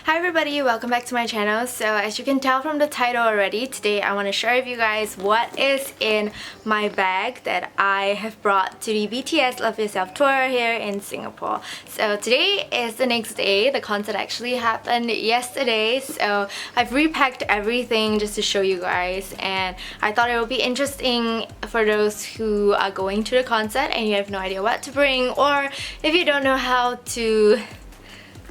Hi everybody, welcome back to my channel. So as you can tell from the title already, today I want to share with you guys what is in my bag that I have brought to the BTS Love Yourself tour here in Singapore. So today is the next day. The concert actually happened yesterday, so I've repacked everything just to show you guys, and I thought it would be interesting for those who are going to the concert and you have no idea what to bring, or if you don't know how to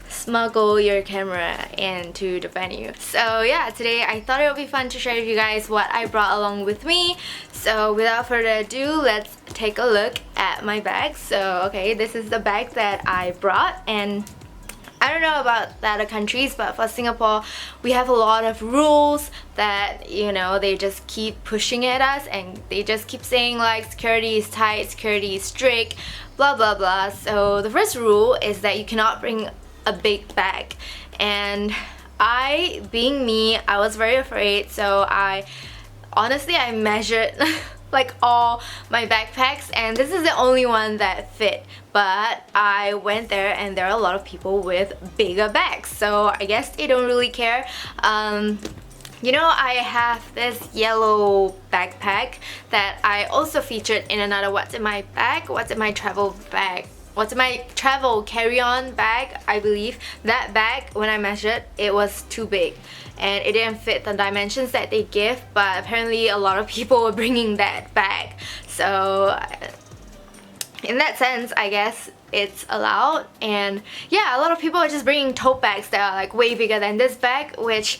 smuggle your camera into the venue. So yeah, today I thought it would be fun to share with you guys what I brought along with me. So without further ado, let's take a look at my bag. So okay, this is the bag that I brought, and I don't know about the other countries, but for Singapore, we have a lot of rules that, you know, they just keep pushing at us, and they just keep saying like security is tight, security is strict, blah blah blah. So the first rule is that you cannot bring a big bag, and being me, I was very afraid, so honestly I measured like all my backpacks, and this is the only one that fit, but I went there and there are a lot of people with bigger bags, so I guess they don't really care. You know, I have this yellow backpack that I also featured in another what's in my travel carry-on bag, I believe. That bag, when I measured, it was too big and it didn't fit the dimensions that they give, but apparently a lot of people were bringing that bag. So in that sense, I guess it's allowed. And yeah, a lot of people are just bringing tote bags that are like way bigger than this bag, which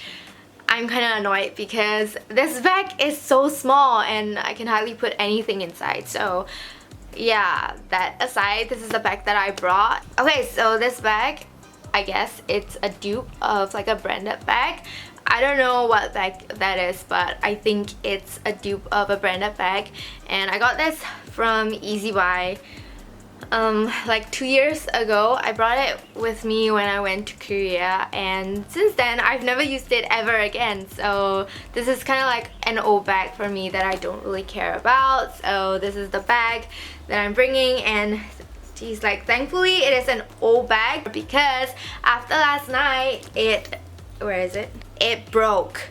I'm kind of annoyed because this bag is so small and I can hardly put anything inside. So yeah, that aside, this is the bag that I brought. Okay, so this bag, I guess it's a dupe of like a branded bag. I don't know what bag that is, but I think it's a dupe of a branded bag, and I got this from Easy Buy like 2 years ago. I brought it with me when I went to Korea, and since then I've never used it ever again. So this is kind of like an old bag for me that I don't really care about. So this is the bag that I'm bringing, and geez, like thankfully it is an old bag because after last night it broke.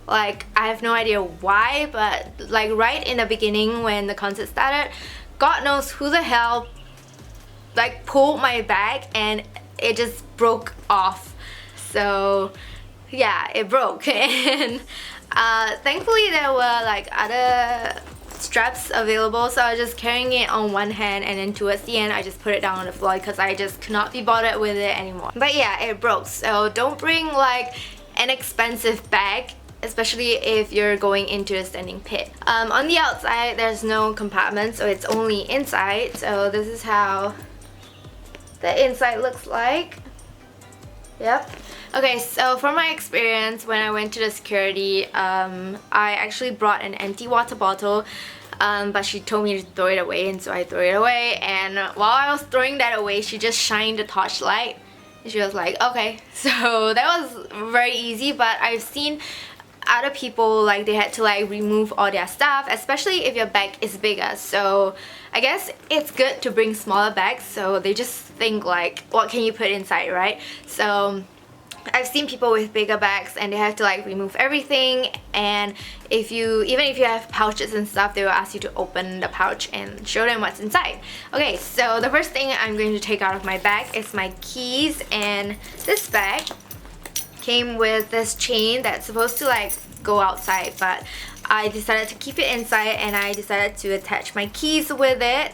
Like I have no idea why, but like right in the beginning when the concert started, God knows who the hell like pulled my bag and it just broke off. So yeah, it broke. And thankfully there were like other straps available, so I was just carrying it on one hand, and then towards the end I just put it down on the floor because I just could not be bothered with it anymore. But yeah, it broke. So don't bring like an expensive bag, especially if you're going into a standing pit. On the outside there's no compartment, so it's only inside. So this is how the inside looks like. Yep. Okay, so from my experience when I went to the security, I actually brought an empty water bottle, but she told me to throw it away, and so I threw it away. And while I was throwing that away, she just shined the torchlight and she was like, okay. So that was very easy, but I've seen other people like they had to like remove all their stuff, especially if your bag is bigger. So I guess it's good to bring smaller bags, so they just think like, what can you put inside, right? So I've seen people with bigger bags and they have to like remove everything, and even if you have pouches and stuff, they will ask you to open the pouch and show them what's inside. Okay, so the first thing I'm going to take out of my bag is my keys, and this bag came with this chain that's supposed to like go outside, but I decided to keep it inside and I decided to attach my keys with it.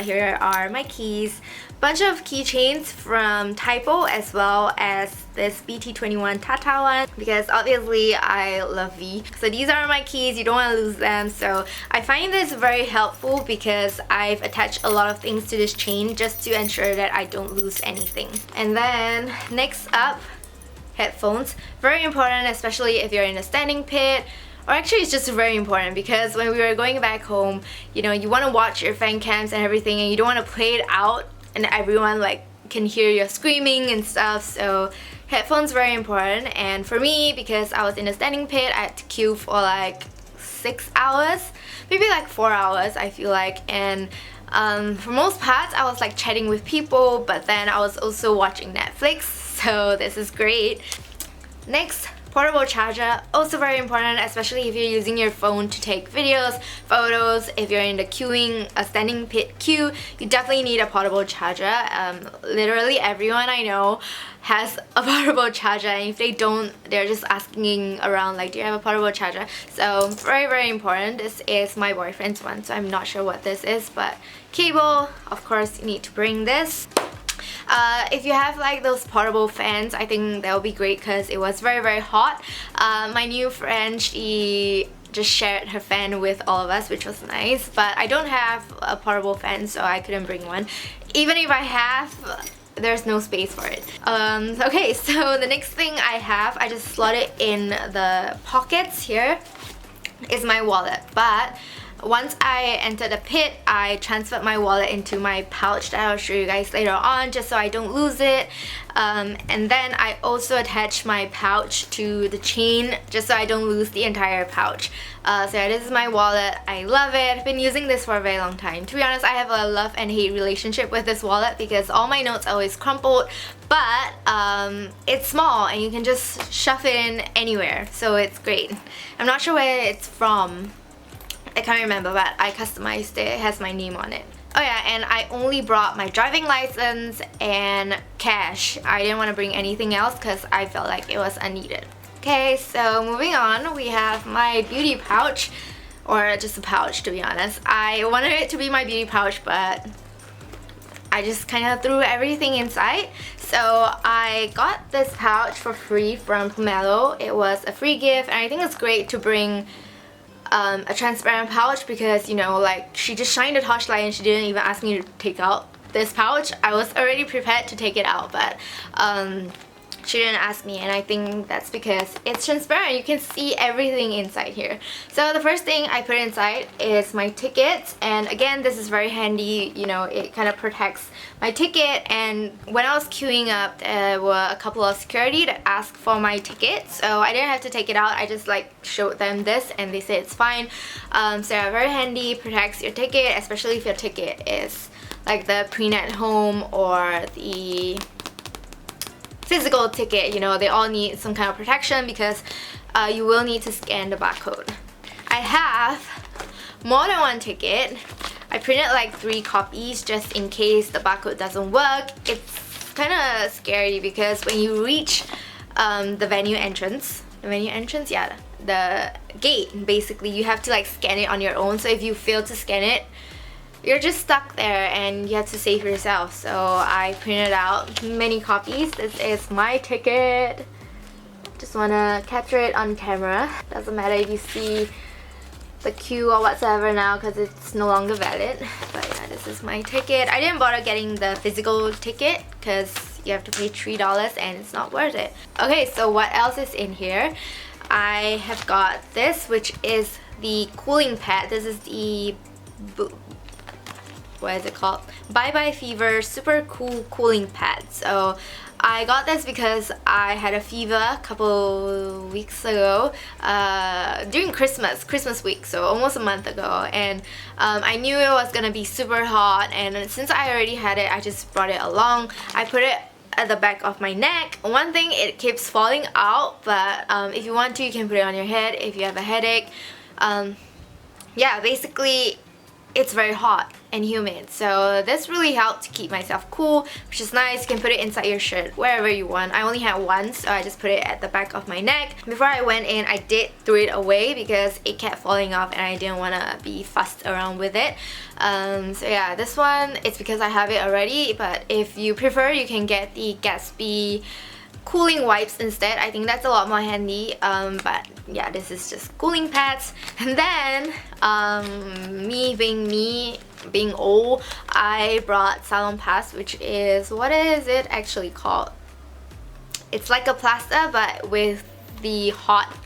Here are my keys. Bunch of keychains from Typo, as well as this BT21 Tata one, because obviously I love V. So these are my keys, you don't want to lose them. So I find this very helpful because I've attached a lot of things to this chain just to ensure that I don't lose anything. And then next up, headphones. Very important, especially if you're in a standing pit. Or actually it's just very important because when we were going back home, you know, you want to watch your fan cams and everything, and you don't want to play it out and everyone like can hear your screaming and stuff. So headphones very important. And for me, because I was in a standing pit, I had to queue for like 6 hours, maybe like 4 hours I feel like, and for most parts I was like chatting with people, but then I was also watching Netflix. so this is great. Next, portable charger, also very important, especially if you're using your phone to take videos, photos. If you're in the queuing, a standing pit queue, you definitely need a portable charger. Literally everyone I know has a portable charger, and if they don't, they're just asking around like, do you have a portable charger? So very important. This is my boyfriend's one, so I'm not sure what this is, but cable, of course you need to bring this. If you have like those portable fans, I think that would be great because it was very hot. My new friend, she just shared her fan with all of us, which was nice, but I don't have a portable fan, so I couldn't bring one. Even if I have, there's no space for it. Okay, so the next thing I have, I just slot it in the pockets here, is my wallet. But once I entered the pit, I transferred my wallet into my pouch that I'll show you guys later on, just so I don't lose it. And then I also attached my pouch to the chain, just so I don't lose the entire pouch. So yeah, this is my wallet. I love it. I've been using this for a very long time. To be honest, I have a love and hate relationship with this wallet because all my notes are always crumpled, but it's small and you can just shove it in anywhere, so it's great. I'm not sure where it's from. I can't remember, but I customized it. It has my name on it. Oh yeah, and I only brought my driving license and cash. I didn't want to bring anything else because I felt like it was unneeded. Okay, so moving on, we have my beauty pouch, or just a pouch to be honest. I wanted it to be my beauty pouch, but I just kind of threw everything inside. So I got this pouch for free from Pomelo. It was a free gift, and I think it's great to bring a transparent pouch because, you know, like, she just shined a torchlight and she didn't even ask me to take out this pouch. I was already prepared to take it out, but she didn't ask me, and I think that's because it's transparent. You can see everything inside here. So the first thing I put inside is my tickets, and again, this is very handy. You know, it kind of protects my ticket. And when I was queuing up, there were a couple of security that asked for my ticket, so I didn't have to take it out. I just like showed them this and they said it's fine. So yeah, very handy, protects your ticket, especially if your ticket is like the pre-net home or the physical ticket. You know, they all need some kind of protection because you will need to scan the barcode. I have more than one ticket. I printed like 3 copies just in case the barcode doesn't work. It's kind of scary because when you reach the venue entrance, yeah, the gate, basically, you have to like scan it on your own. So if you fail to scan it, you're just stuck there and you have to save yourself. So I printed out many copies. This is my ticket. Just wanna capture it on camera. Doesn't matter if you see the queue or whatsoever now because it's no longer valid. But yeah, this is my ticket. I didn't bother getting the physical ticket because you have to pay $3 and it's not worth it. Okay, so what else is in here? I have got this, which is the cooling pad. This is the what is it called? Bye Bye Fever Super Cool Cooling Pad. So I got this because I had a fever a couple weeks ago during Christmas week, so almost a month ago, and I knew it was gonna be super hot, and since I already had it, I just brought it along. I put it at the back of my neck. One thing, it keeps falling out, but if you want to, you can put it on your head if you have a headache. Yeah, basically it's very hot and humid, so this really helped to keep myself cool, which is nice. You can put it inside your shirt wherever you want. I only had one, so I just put it at the back of my neck. Before I went in, I did throw it away because it kept falling off and I didn't want to be fussed around with it. So yeah, this one, it's because I have it already, but if you prefer, you can get the Gatsby cooling wipes instead. I think that's a lot more handy, but yeah, this is just cooling pads. And then me being old, I brought Salon Pass, which is, what is it actually called? It's like a plaster but with the hot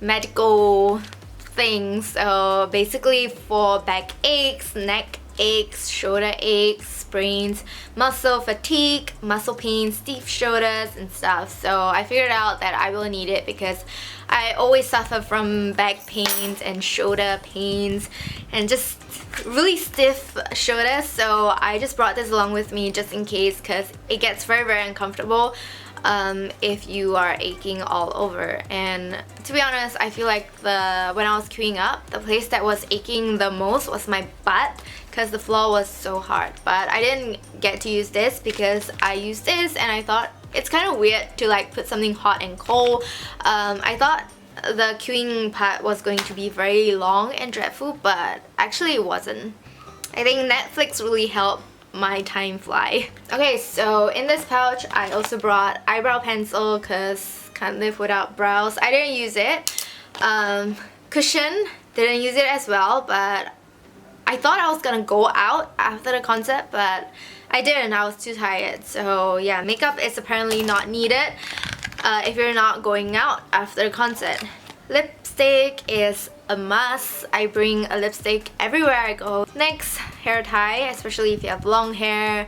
medical things. So basically for back aches, neck aches, shoulder aches, sprains, muscle fatigue, muscle pains, stiff shoulders and stuff. So I figured out that I will need it because I always suffer from back pains and shoulder pains and just really stiff shoulders. So I just brought this along with me just in case, because it gets very uncomfortable if you are aching all over. And to be honest, I feel like when I was queuing up, the place that was aching the most was my butt, because the floor was so hard. But I didn't get to use this because I used this and I thought it's kind of weird to like put something hot and cold. I thought the queuing part was going to be very long and dreadful, but actually it wasn't. I think Netflix really helped my time fly. Okay, so in this pouch I also brought eyebrow pencil because can't live without brows. I didn't use it. Cushion, didn't use it as well, but I thought I was gonna go out after the concert, but I didn't. I was too tired. So yeah, makeup is apparently not needed if you're not going out after the concert. Lipstick is a must. I bring a lipstick everywhere I go. Next, hair tie, especially if you have long hair.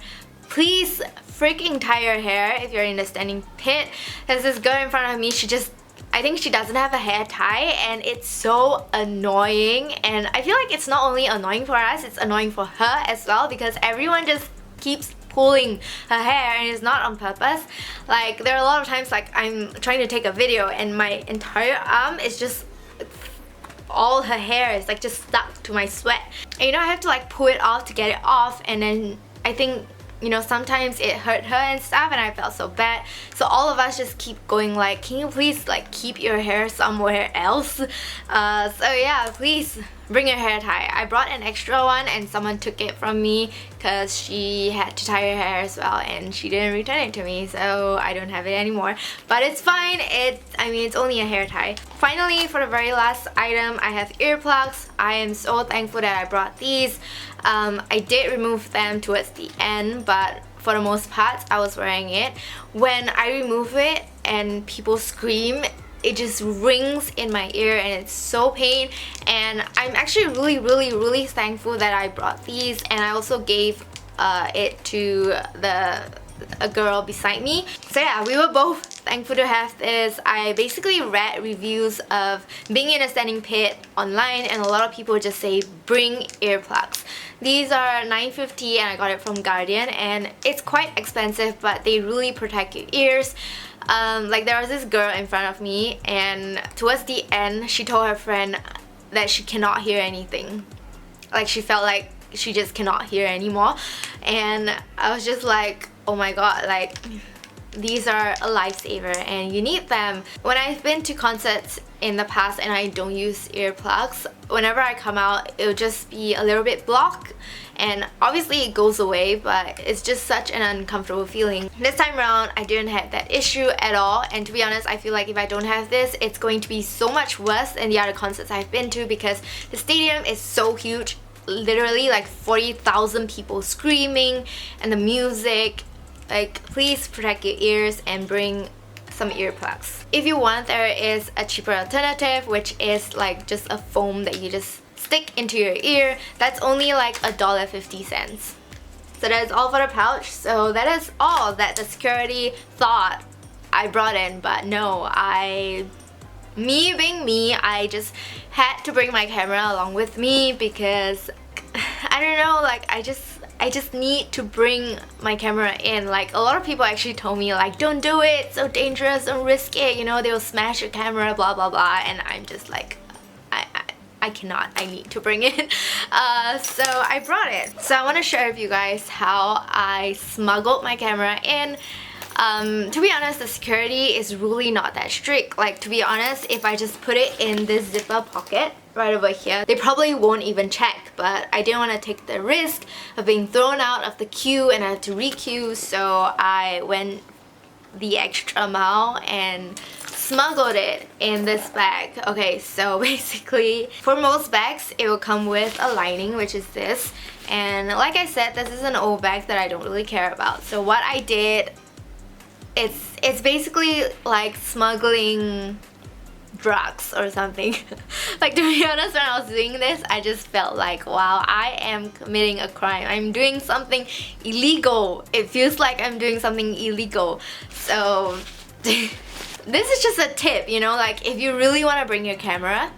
Please freaking tie your hair if you're in the standing pit. There's this girl in front of me, I think she doesn't have a hair tie and it's so annoying. And I feel like it's not only annoying for us, it's annoying for her as well, because everyone just keeps pulling her hair and it's not on purpose. Like there are a lot of times like I'm trying to take a video and my entire arm is just, all her hair is like just stuck to my sweat. And you know, I have to like pull it off to get it off, and then I think, you know, sometimes it hurt her and stuff and I felt so bad. So all of us just keep going like, can you please like keep your hair somewhere else? So yeah, please bring your hair tie. I brought an extra one and someone took it from me because she had to tie her hair as well and she didn't return it to me, so I don't have it anymore. But it's fine. I mean, it's only a hair tie. Finally, for the very last item, I have earplugs. I am so thankful that I brought these. I did remove them towards the end, but for the most part, I was wearing it. When I remove it and people scream, it just rings in my ear and it's so pain. And I'm actually really thankful that I brought these, and I also gave it to a girl beside me. So yeah, we were both thankful to have this. I basically read reviews of being in a standing pit online and a lot of people just say bring earplugs. These are $9.50 and I got it from Guardian, and it's quite expensive but they really protect your ears. Like there was this girl in front of me and towards the end she told her friend that she cannot hear anything. Like she felt like she just cannot hear anymore, and I was just like, oh my god, like these are a lifesaver and you need them. When I've been to concerts in the past and I don't use earplugs, whenever I come out it'll just be a little bit blocked, and obviously it goes away, but it's just such an uncomfortable feeling. This time around I didn't have that issue at all, and to be honest, I feel like if I don't have this, it's going to be so much worse than the other concerts I've been to, because the stadium is so huge, literally like 40,000 people screaming, and the music. Like, please protect your ears and bring some earplugs. If you want, there is a cheaper alternative, which is like just a foam that you just stick into your ear. That's only like $1.50. So that's all for the pouch. So that is all that the security thought I brought in, but no, me being me, I just had to bring my camera along with me because I don't know, like I just need to bring my camera in. Like a lot of people actually told me like, don't do it, it's so dangerous, don't risk it, you know, they'll smash your camera, blah blah blah, and I'm just like, I cannot, I need to bring it. So I brought it. So I want to share with you guys how I smuggled my camera in. To be honest, the security is really not that strict. Like, to be honest, if I just put it in this zipper pocket right over here, they probably won't even check, but I didn't want to take the risk of being thrown out of the queue and I had to re-queue, so I went the extra mile and smuggled it in this bag. Okay, so basically for most bags it will come with a lining, which is this, and like I said, this is an old bag that I don't really care about. So what I did, it's basically like smuggling drugs or something. Like, to be honest, when I was doing this, I just felt like, wow, I am committing a crime. I'm doing something illegal. It feels like I'm doing something illegal. So this is just a tip, you know, like if you really want to bring your camera,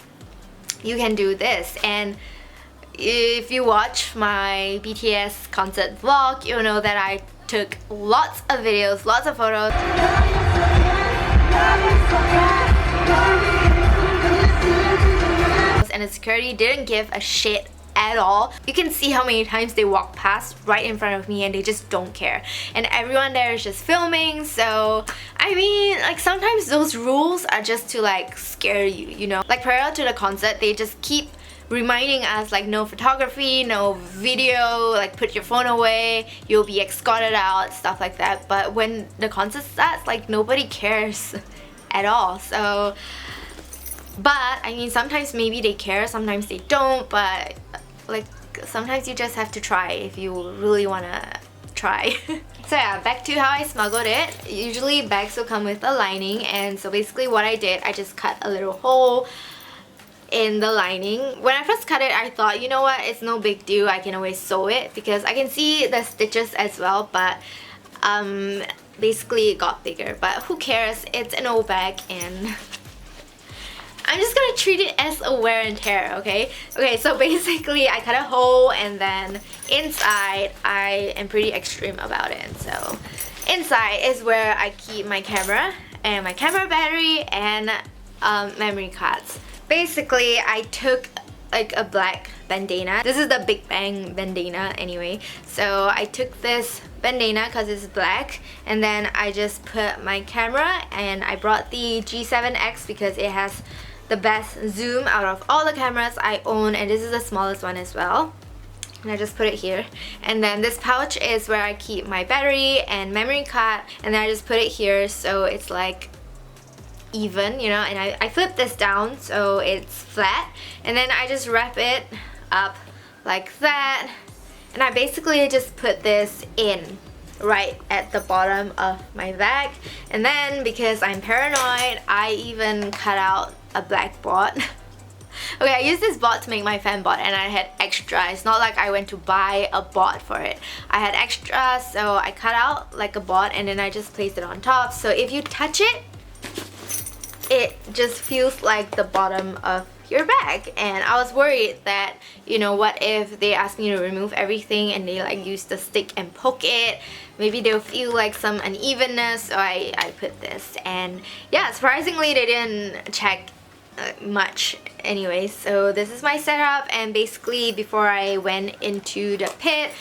you can do this. And if you watch my BTS concert vlog, you'll know that I took lots of videos, lots of photos. And the security didn't give a shit at all. You can see how many times they walk past right in front of me and they just don't care. And everyone there is just filming, so I mean, like sometimes those rules are just to like scare you, you know? Like prior to the concert, they just keep reminding us like no photography, no video, like put your phone away, you'll be escorted out, stuff like that. But when the concert starts, like nobody cares at all. So, but I mean, sometimes maybe they care, sometimes they don't, but like sometimes you just have to try if you really wanna try. So yeah, back to how I smuggled it. Usually bags will come with a lining, and so basically what I did, I just cut a little hole in the lining. When I first cut it, I thought, you know what, it's no big deal, I can always sew it because I can see the stitches as well, but basically it got bigger. But who cares, it's an old bag and I'm just gonna treat it as a wear and tear, okay? Okay, so basically I cut a hole, and then inside I am pretty extreme about it. So inside is where I keep my camera and my camera battery and memory cards. Basically, I took like a black bandana. This is the Big Bang bandana anyway. So I took this bandana because it's black, and then I just put my camera, and I brought the G7X because it has the best zoom out of all the cameras I own, and this is the smallest one as well. And I just put it here. And then this pouch is where I keep my battery and memory card, and then I just put it here so it's like even, you know. And I flip this down so it's flat, and then I just wrap it up like that, and I basically just put this in right at the bottom of my bag. And then because I'm paranoid, I even cut out a black board. Okay, I used this board to make my fan board, and I had extra. It's not like I went to buy a board for it. I had extra, so I cut out like a board, and then I just placed it on top. So if you touch it, it just feels like the bottom of your bag. And I was worried that, you know, what if they ask me to remove everything and they like use the stick and poke it, maybe they'll feel like some unevenness. So I put this, and yeah, surprisingly they didn't check much anyway. So this is my setup, and basically before I went into the pit,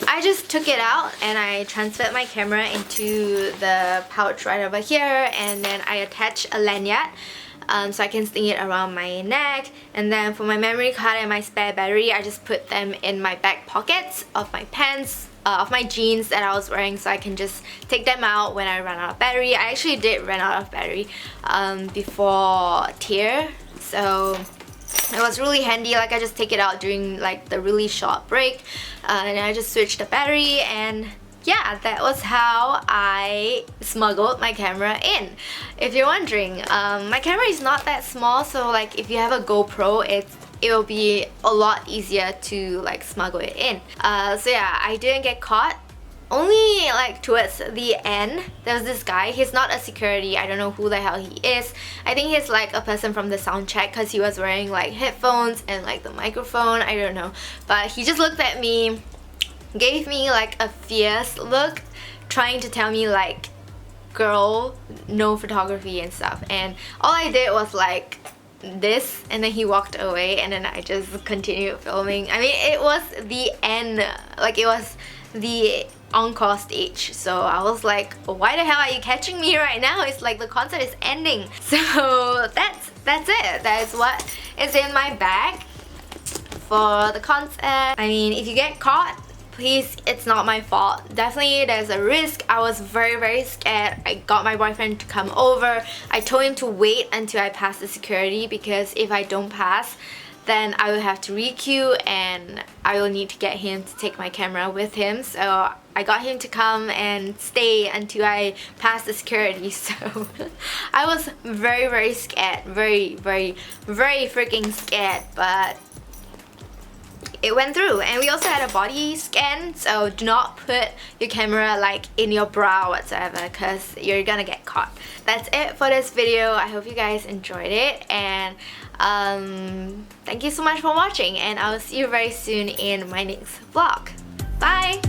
I just took it out and I transferred my camera into the pouch right over here, and then I attach a lanyard so I can sling it around my neck. And then for my memory card and my spare battery, I just put them in my back pockets of my pants, of my jeans that I was wearing, so I can just take them out when I run out of battery. I actually did run out of battery before tier, so it was really handy. Like I just take it out during like the really short break, and I just switched the battery, and yeah, that was how I smuggled my camera in. If you're wondering, my camera is not that small, so like if you have a GoPro, it will be a lot easier to like smuggle it in. So yeah, I didn't get caught. Only like towards the end, there was this guy. He's not a security, I don't know who the hell he is. I think he's like a person from the sound check because he was wearing like headphones and like the microphone, I don't know. But he just looked at me, gave me like a fierce look, trying to tell me like, girl, no photography and stuff. And all I did was like this, and then he walked away, and then I just continued filming. I mean, it was the end, like it was the encore stage, so I was like, why the hell are you catching me right now? It's like the concert is ending. So that's it. That is what is in my bag for the concert. I mean, if you get caught, please, it's not my fault. Definitely there's a risk. I was very scared. I got my boyfriend to come over. I told him to wait until I pass the security, because if I don't pass, then I will have to re-queue and I will need to get him to take my camera with him. So I got him to come and stay until I passed the security. So I was very scared, very freaking scared, but it went through. And we also had a body scan, so do not put your camera like in your bra whatsoever, because you're gonna get caught. That's it for this video. I hope you guys enjoyed it, and thank you so much for watching, and I'll see you very soon in my next vlog. Bye!